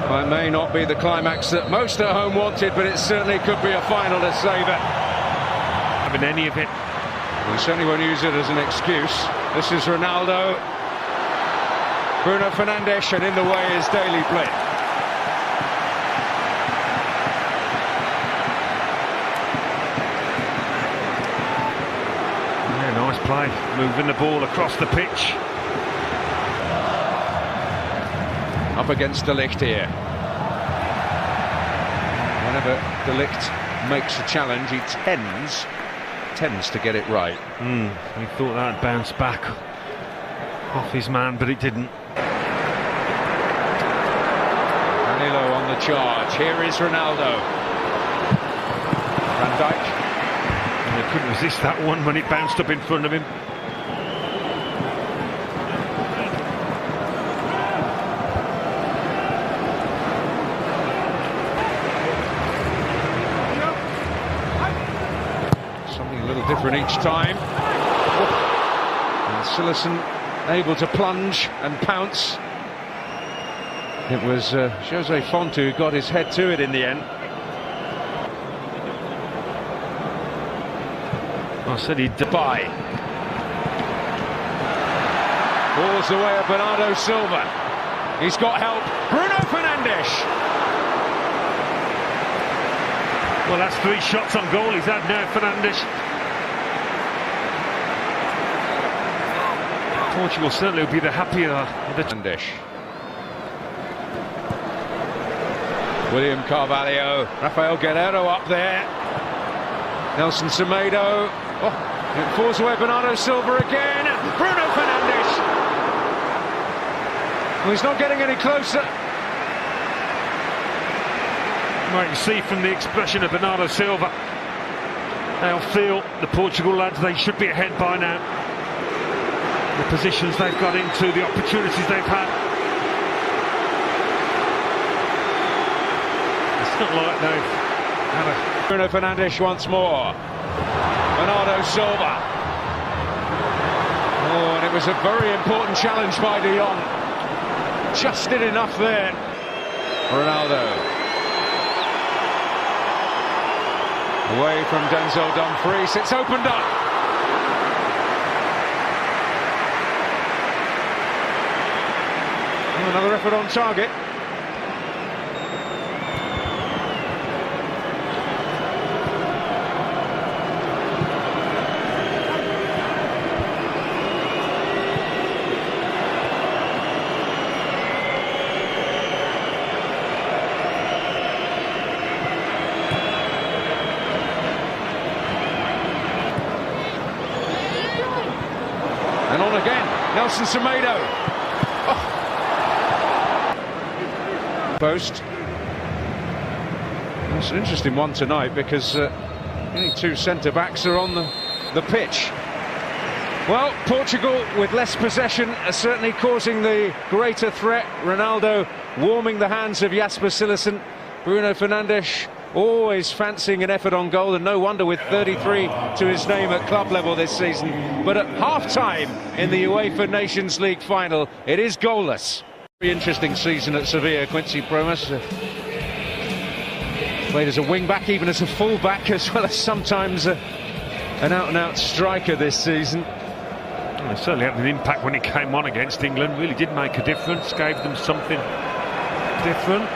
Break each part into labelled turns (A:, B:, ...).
A: Well, it may not be the climax that most at home wanted, but it certainly could be a final to savour.
B: Having any of it.
A: We certainly won't use it as an excuse. This is Ronaldo. Bruno Fernandes, and in the way is Daley Blind.
B: Yeah, nice play, moving the ball across the pitch.
A: Up against De Ligt here. Whenever De Ligt makes a challenge, he tends to get it right.
B: He thought that'd bounce back off his man, but it didn't.
A: Danilo on the charge. Here is Ronaldo. Van Dijk.
B: And he couldn't resist that one when it bounced up in front of him.
A: Something a little different each time. And Cillessen able to plunge and pounce. It was Jose Fonte who got his head to it in the end.
B: I said he'd
A: By. Balls away at Bernardo Silva. He's got help. Bruno Fernandes.
B: Well, that's 3 shots on goal he's had now, Fernandes. Portugal certainly will be the happier of the
A: Fernandes. William Carvalho, Rafael Guerreiro up there. Nelson Semedo. Oh, it falls away. Bernardo Silva again. Bruno Fernandes. Well, he's not getting any closer.
B: Right, you see from the expression of Bernardo Silva, they'll feel, the Portugal lads, they should be ahead by now. The positions they've got into, the opportunities they've had. It's not like they've had a...
A: Bruno Fernandes once more. Bernardo Silva. Oh, and it was a very important challenge by De Jong. Just did enough there. Ronaldo. Away from Denzel Dumfries. It's opened up. Another effort on target. And on again, Nelson Semedo. Oh. Post. It's an interesting one tonight because only 2 centre-backs are on the pitch. Well, Portugal with less possession are certainly causing the greater threat. Ronaldo warming the hands of Jasper Cillessen. Bruno Fernandes always fancying an effort on goal, and no wonder with 33 to his name at club level this season. But at half-time in the UEFA Nations League final, it is goalless. Very interesting season at Sevilla, Quincy Promes. Played as a wing-back, even as a full-back, as well as sometimes an out-and-out striker this season.
B: Well, it certainly had an impact when he came on against England. Really did make a difference, gave them something different.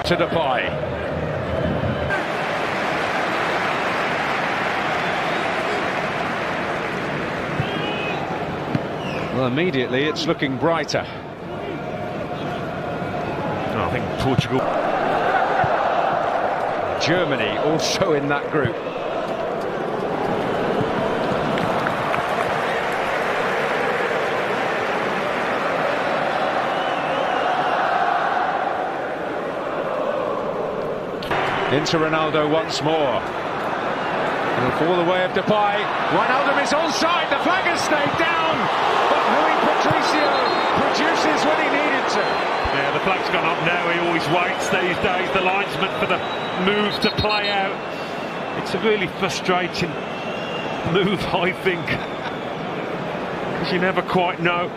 A: To Depay. Well, immediately it's looking brighter.
B: I think Portugal.
A: Germany also in that group. Into Ronaldo once more. He'll fall the way of Depay. Wijnaldum is onside. The flag has stayed down, but Rui Patricio produces when he needed to.
B: Yeah, the flag's gone up now. He always waits these days, the linesman, for the move to play out. It's a really frustrating move, I think, because you never quite know.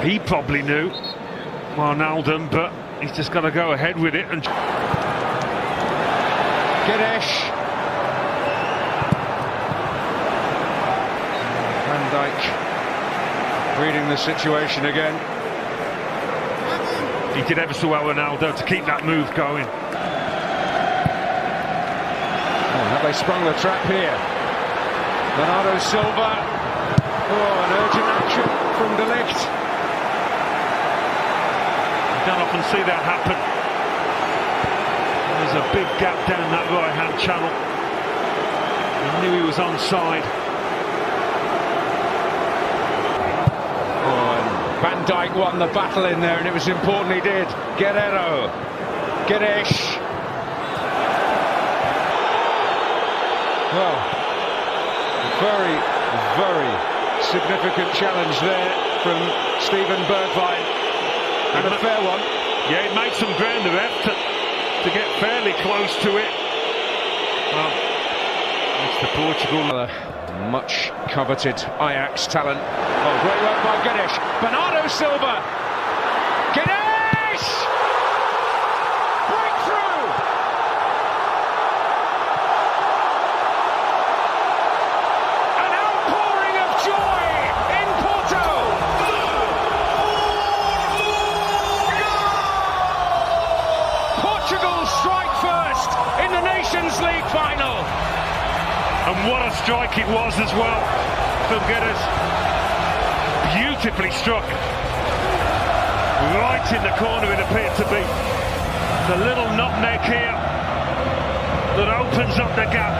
B: He probably knew, Wijnaldum, but he's just got to go ahead with it. And
A: Ganesh. Van Dijk reading the situation again.
B: He did ever so well, Ronaldo, to keep that move going.
A: Oh, have they sprung the trap here? Bernardo Silva. Oh, an urgent action from De Ligt.
B: You don't often see that happen. There's a big gap down that right-hand channel. He knew he was onside.
A: Oh, and Van Dijk won the battle in there, and it was important he did. Guerrero. Ganesh. Well, very, very significant challenge there from Steven Bergwijn, and a fair one.
B: Yeah, it made some ground, the ref, to get fairly close to it. Well, it's the Portugal.
A: Much coveted Ajax talent. Oh, great work by Ganesh. Bernardo Silva. Ganesh! Breakthrough! An outpouring of joy in Porto! Portugal strike first in the Nations League final.
B: And what a strike it was as well from Guedes. Beautifully struck. Right in the corner it appeared to be. The little nutmeg here that opens up the gap.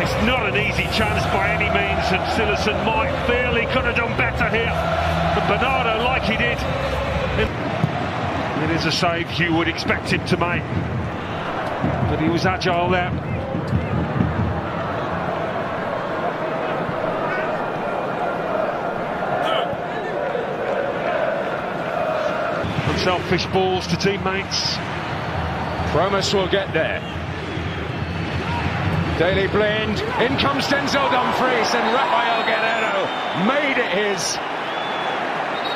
B: It's not an easy chance by any means, and Cillessen might feel he could have done better here. But Bernardo, like he did, it is a save you would expect him to make. But he was agile there. Unselfish balls to teammates.
A: Promise will get there. Daley Blind. In comes Denzel Dumfries, and Rafael Guerrero made it his.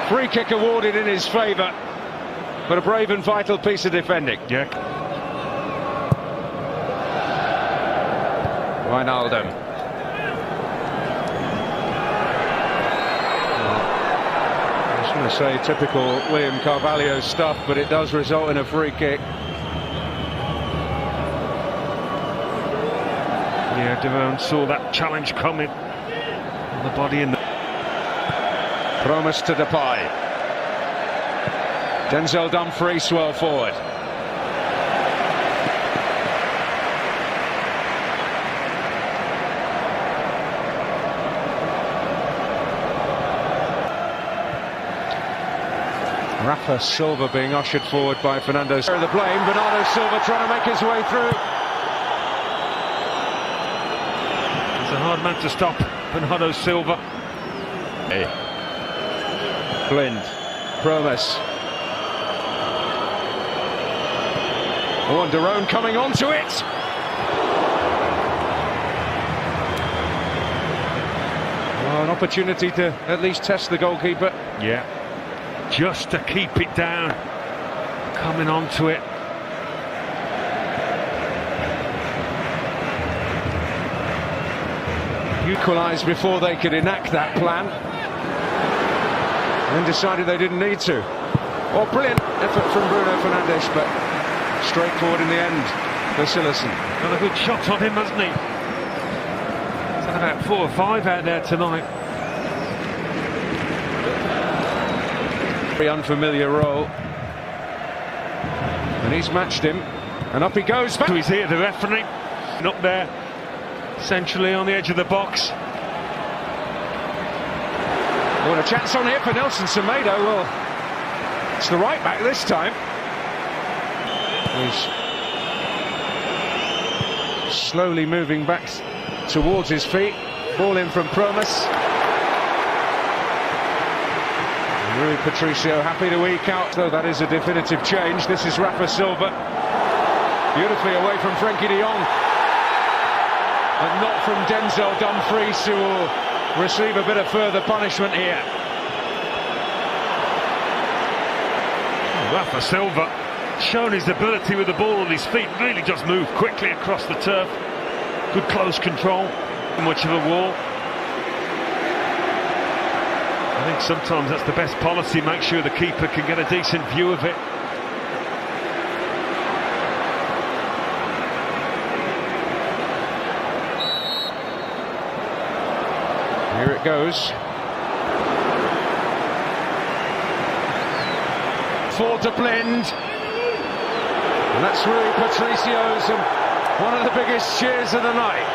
A: Free kick awarded in his favour, but a brave and vital piece of defending.
B: Yeah.
A: Wijnaldum. I was going to say typical William Carvalho stuff, but it does result in a free kick.
B: Yeah, Devon saw that challenge coming. The body in the...
A: Promise to Depay. Denzel Dumfries well forward. Rafa Silva being ushered forward by Fernando. The blame, Bernardo Silva trying to make his way through.
B: It's a hard man to stop, Bernardo Silva.
A: Hey. Blind, Promise. Oh, and Daron coming onto it. Oh, an opportunity to at least test the goalkeeper.
B: Yeah, just to keep it down, coming onto it.
A: Equalised before they could enact that plan, and decided they didn't need to. Oh, brilliant effort from Bruno Fernandes, but straightforward in the end for Cillessen.
B: Got a good shot on him, hasn't he? He's had about 4 or 5 out there tonight.
A: Very unfamiliar role, and he's matched him, and up he goes.
B: So he's here, the referee, and up there, centrally on the edge of the box.
A: What a chance on here for Nelson Semedo. Well, it's the right back this time. He's slowly moving back towards his feet. Ball in from Promise. Rui Patricio happy to eke out, though that is a definitive change. This is Rafa Silva. Beautifully away from Frenkie de Jong. And not from Denzel Dumfries, who will receive a bit of further punishment here.
B: Rafa Silva shown his ability with the ball on his feet, really just moved quickly across the turf. Good close control, much of a wall. I think sometimes that's the best policy, make sure the keeper can get a decent view of it.
A: Here it goes. For De Blind. And that's Rui Patricio's and one of the biggest cheers of the night.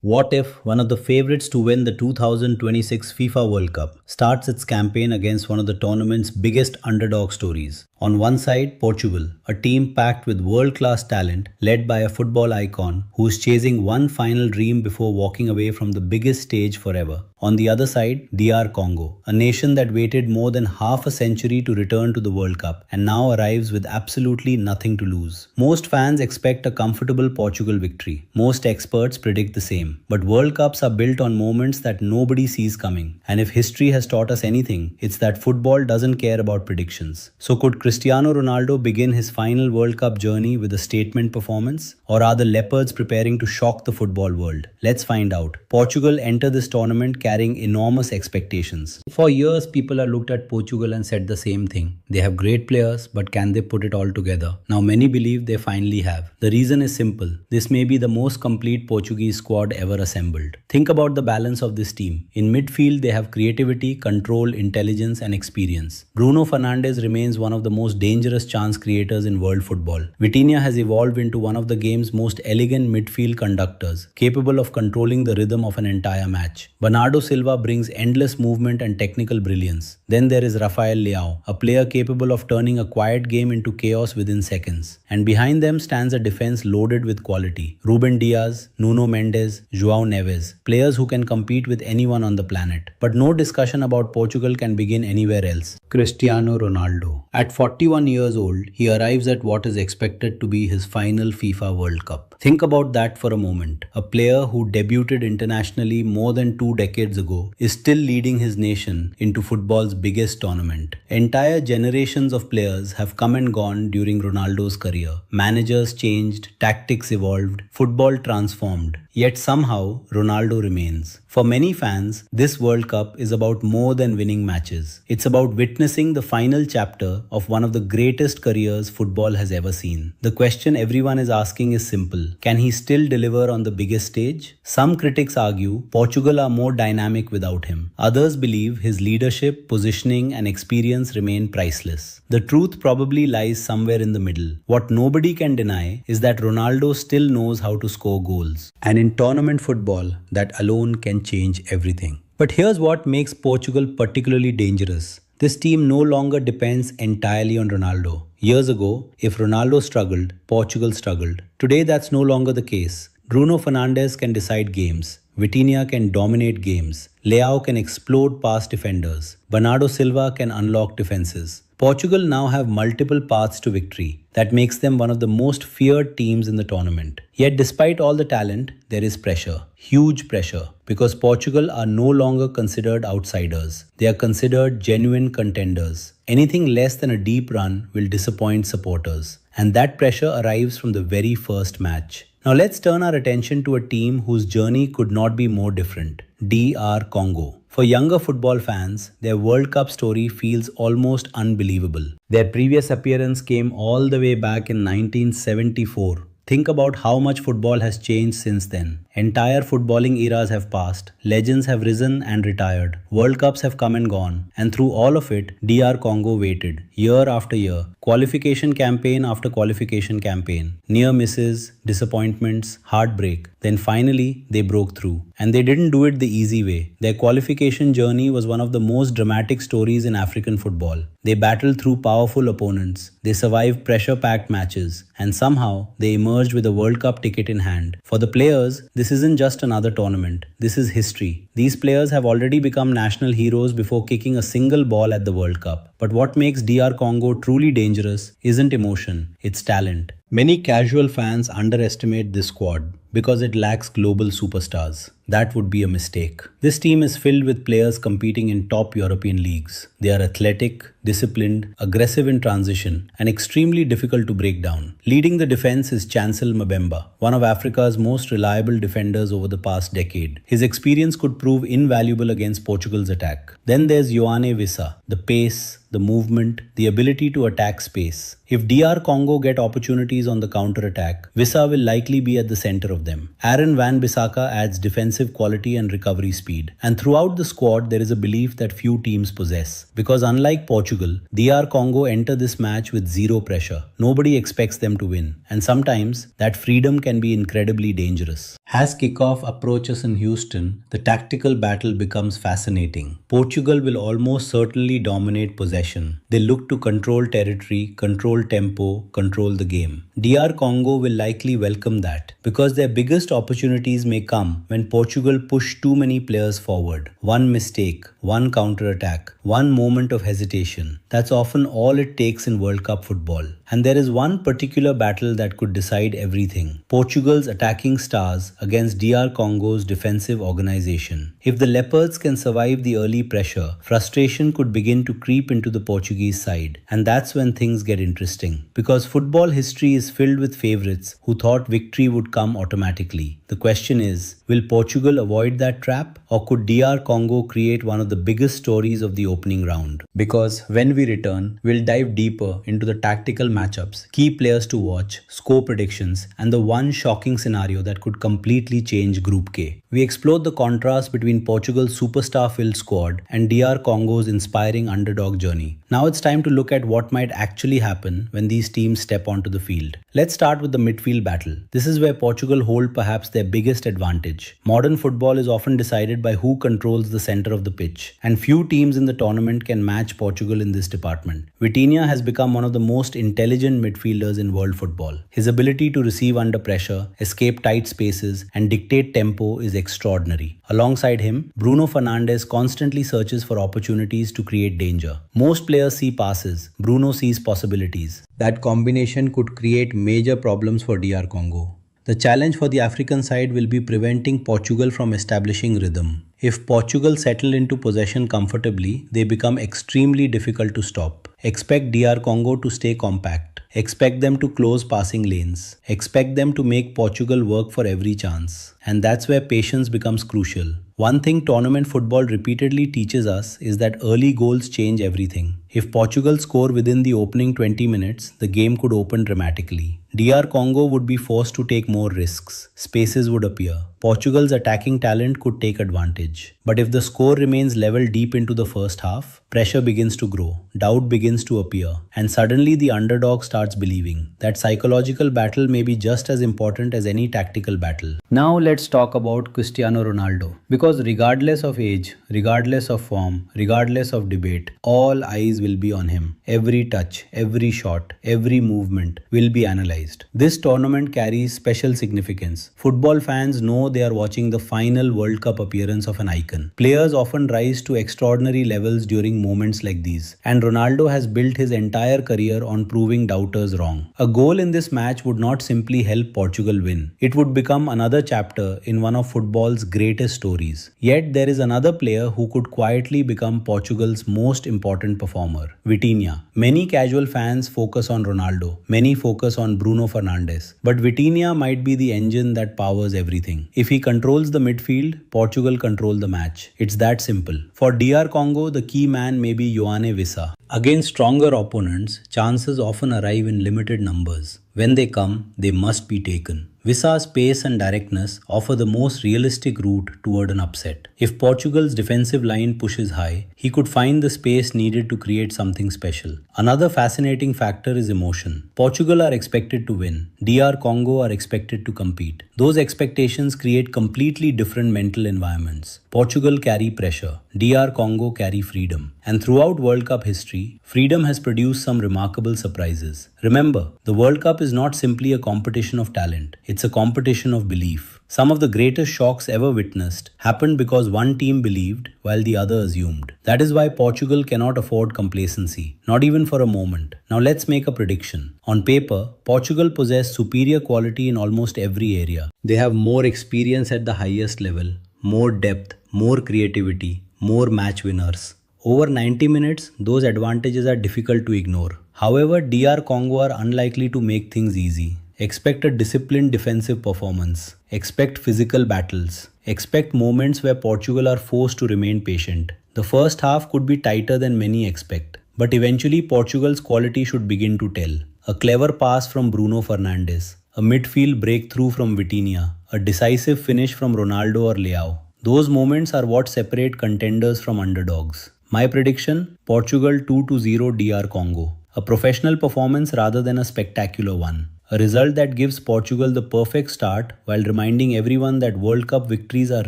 C: What if one of the favourites to win the 2026 FIFA World Cup starts its campaign against one of the tournament's biggest underdog stories? On one side, Portugal, a team packed with world-class talent led by a football icon who's chasing one final dream before walking away from the biggest stage forever. On the other side, DR Congo, a nation that waited more than half a century to return to the World Cup and now arrives with absolutely nothing to lose. Most fans expect a comfortable Portugal victory. Most experts predict the same. But World Cups are built on moments that nobody sees coming. And if history has taught us anything, it's that football doesn't care about predictions. So could Cristiano Ronaldo begin his final World Cup journey with a statement performance? Or are the Leopards preparing to shock the football world? Let's find out. Portugal enter this tournament carrying enormous expectations. For years, people have looked at Portugal and said the same thing. They have great players, but can they put it all together? Now many believe they finally have. The reason is simple. This may be the most complete Portuguese squad ever assembled. Think about the balance of this team. In midfield, they have creativity, control, intelligence, and experience. Bruno Fernandes remains one of the most dangerous chance creators in world football. Vitinha has evolved into one of the game's most elegant midfield conductors, capable of controlling the rhythm of an entire match. Bernardo Silva brings endless movement and technical brilliance. Then there is Rafael Leao, a player capable of turning a quiet game into chaos within seconds. And behind them stands a defense loaded with quality. Ruben Diaz, Nuno Mendes, João Neves, players who can compete with anyone on the planet. But no discussion about Portugal can begin anywhere else. Cristiano Ronaldo. At 41 years old, he arrives at what is expected to be his final FIFA World Cup. Think about that for a moment. A player who debuted internationally more than 2 decades ago is still leading his nation into football's biggest tournament. Entire generations of players have come and gone during Ronaldo's career. Managers changed, tactics evolved, football transformed. Yet somehow, Ronaldo remains. For many fans, this World Cup is about more than winning matches. It's about witnessing the final chapter of one of the greatest careers football has ever seen. The question everyone is asking is simple. Can he still deliver on the biggest stage? Some critics argue Portugal are more dynamic without him. Others believe his leadership, positioning, and experience remain priceless. The truth probably lies somewhere in the middle. What nobody can deny is that Ronaldo still knows how to score goals. And in tournament football, that alone can change everything. But here's what makes Portugal particularly dangerous. This team no longer depends entirely on Ronaldo. Years ago, if Ronaldo struggled, Portugal struggled. Today, that's no longer the case. Bruno Fernandes can decide games. Vitinha can dominate games. Leao can explode past defenders. Bernardo Silva can unlock defenses. Portugal now have multiple paths to victory. That makes them one of the most feared teams in the tournament. Yet despite all the talent, there is pressure. Huge pressure. Because Portugal are no longer considered outsiders. They are considered genuine contenders. Anything less than a deep run will disappoint supporters. And that pressure arrives from the very first match. Now let's turn our attention to a team whose journey could not be more different. DR Congo. For younger football fans, their World Cup story feels almost unbelievable. Their previous appearance came all the way back in 1974. Think about how much football has changed since then. Entire footballing eras have passed, legends have risen and retired, World Cups have come and gone, and through all of it, DR Congo waited, year after year, qualification campaign after qualification campaign, near misses, disappointments, heartbreak. Then finally, they broke through. And they didn't do it the easy way. Their qualification journey was one of the most dramatic stories in African football. They battled through powerful opponents, they survived pressure-packed matches, and somehow they emerged with a World Cup ticket in hand. For the players, this isn't just another tournament. This is history. These players have already become national heroes before kicking a single ball at the World Cup. But what makes DR Congo truly dangerous isn't emotion, it's talent. Many casual fans underestimate this squad because it lacks global superstars. That would be a mistake. This team is filled with players competing in top European leagues. They are athletic, disciplined, aggressive in transition, and extremely difficult to break down. Leading the defense is Chancel Mbemba, one of Africa's most reliable defenders over the past decade. His experience could prove invaluable against Portugal's attack. Then there's Yoane Wissa, the pace, the movement, the ability to attack space. If DR Congo get opportunities on the counter-attack, Wissa will likely be at the center of them. Aaron Van Bissaka adds defensive quality and recovery speed. And throughout the squad, there is a belief that few teams possess. Because unlike Portugal, DR Congo enter this match with zero pressure. Nobody expects them to win. And sometimes, that freedom can be incredibly dangerous. As kickoff approaches in Houston, the tactical battle becomes fascinating. Portugal will almost certainly dominate possession. They look to control territory, control tempo, control the game. DR Congo will likely welcome that because their biggest opportunities may come when Portugal push too many players forward. One mistake, one counter-attack, one moment of hesitation. That's often all it takes in World Cup football. And there is one particular battle that could decide everything. Portugal's attacking stars against DR Congo's defensive organization. If the Leopards can survive the early pressure, frustration could begin to creep into the Portuguese side. And that's when things get interesting. Because football history is filled with favorites who thought victory would come automatically. The question is, will Portugal avoid that trap? Or could DR Congo create one of the biggest stories of the opening round? Because when we return, we'll dive deeper into the tactical matchups, key players to watch, score predictions, and the one shocking scenario that could completely change Group K. We explored the contrast between Portugal's superstar-filled squad and DR Congo's inspiring underdog journey. Now it's time to look at what might actually happen when these teams step onto the field. Let's start with the midfield battle. This is where Portugal hold perhaps their biggest advantage. Modern football is often decided by who controls the center of the pitch, and few teams in the tournament can match Portugal in this department. Vitinha has become one of the most intelligent midfielders in world football. His ability to receive under pressure, escape tight spaces, and dictate tempo is extraordinary. Alongside him, Bruno Fernandes constantly searches for opportunities to create danger. Most players see passes, Bruno sees possibilities. That combination could create major problems for DR Congo. The challenge for the African side will be preventing Portugal from establishing rhythm. If Portugal settle into possession comfortably, they become extremely difficult to stop. Expect DR Congo to stay compact. Expect them to close passing lanes. Expect them to make Portugal work for every chance. And that's where patience becomes crucial. One thing tournament football repeatedly teaches us is that early goals change everything. If Portugal score within the opening 20 minutes, the game could open dramatically. DR Congo would be forced to take more risks. Spaces would appear. Portugal's attacking talent could take advantage. But if the score remains level deep into the first half, pressure begins to grow, doubt begins to appear, and suddenly the underdog starts believing. That psychological battle may be just as important as any tactical battle. Now let's talk about Cristiano Ronaldo. Because regardless of age, regardless of form, regardless of debate, all eyes will be on him. Every touch, every shot, every movement will be analyzed. This tournament carries special significance. Football fans know they are watching the final World Cup appearance of an icon. Players often rise to extraordinary levels during moments like these, and Ronaldo has built his entire career on proving doubters wrong. A goal in this match would not simply help Portugal win. It would become another chapter in one of football's greatest stories. Yet there is another player who could quietly become Portugal's most important performer, Vitinha. Many casual fans focus on Ronaldo. Many focus on Bruno Fernandes. But Vitinha might be the engine that powers everything. If he controls the midfield, Portugal control the match. It's that simple. For DR Congo, the key man may be Yoane Wissa. Against stronger opponents, chances often arrive in limited numbers. When they come, they must be taken. Vissa's pace and directness offer the most realistic route toward an upset. If Portugal's defensive line pushes high, he could find the space needed to create something special. Another fascinating factor is emotion. Portugal are expected to win. DR Congo are expected to compete. Those expectations create completely different mental environments. Portugal carry pressure. DR Congo carry freedom. And throughout World Cup history, freedom has produced some remarkable surprises. Remember, the World Cup is not simply a competition of talent. It's a competition of belief. Some of the greatest shocks ever witnessed happened because one team believed while the other assumed. That is why Portugal cannot afford complacency, not even for a moment. Now let's make a prediction. On paper, Portugal possess superior quality in almost every area. They have more experience at the highest level, more depth, more creativity, more match winners. Over 90 minutes, those advantages are difficult to ignore. However, DR Congo are unlikely to make things easy. Expect a disciplined defensive performance. Expect physical battles. Expect moments where Portugal are forced to remain patient. The first half could be tighter than many expect, but eventually Portugal's quality should begin to tell. A clever pass from Bruno Fernandes, a midfield breakthrough from Vitinha, a decisive finish from Ronaldo or Leao. Those moments are what separate contenders from underdogs. My prediction: Portugal 2-0 DR Congo. A professional performance rather than a spectacular one. A result that gives Portugal the perfect start while reminding everyone that World Cup victories are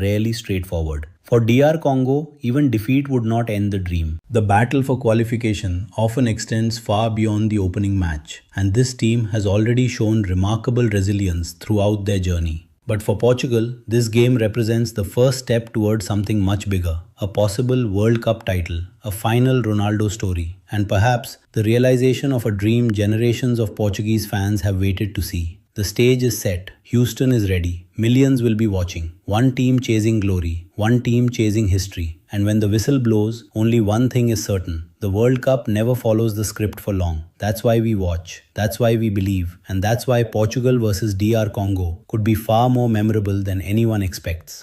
C: rarely straightforward. For DR Congo, even defeat would not end the dream. The battle for qualification often extends far beyond the opening match, and this team has already shown remarkable resilience throughout their journey. But for Portugal, this game represents the first step towards something much bigger, a possible World Cup title, a final Ronaldo story, and perhaps the realization of a dream generations of Portuguese fans have waited to see. The stage is set, Houston is ready, millions will be watching, one team chasing glory, one team chasing history, and when the whistle blows, only one thing is certain: the World Cup never follows the script for long. That's why we watch, that's why we believe, and that's why Portugal versus DR Congo could be far more memorable than anyone expects.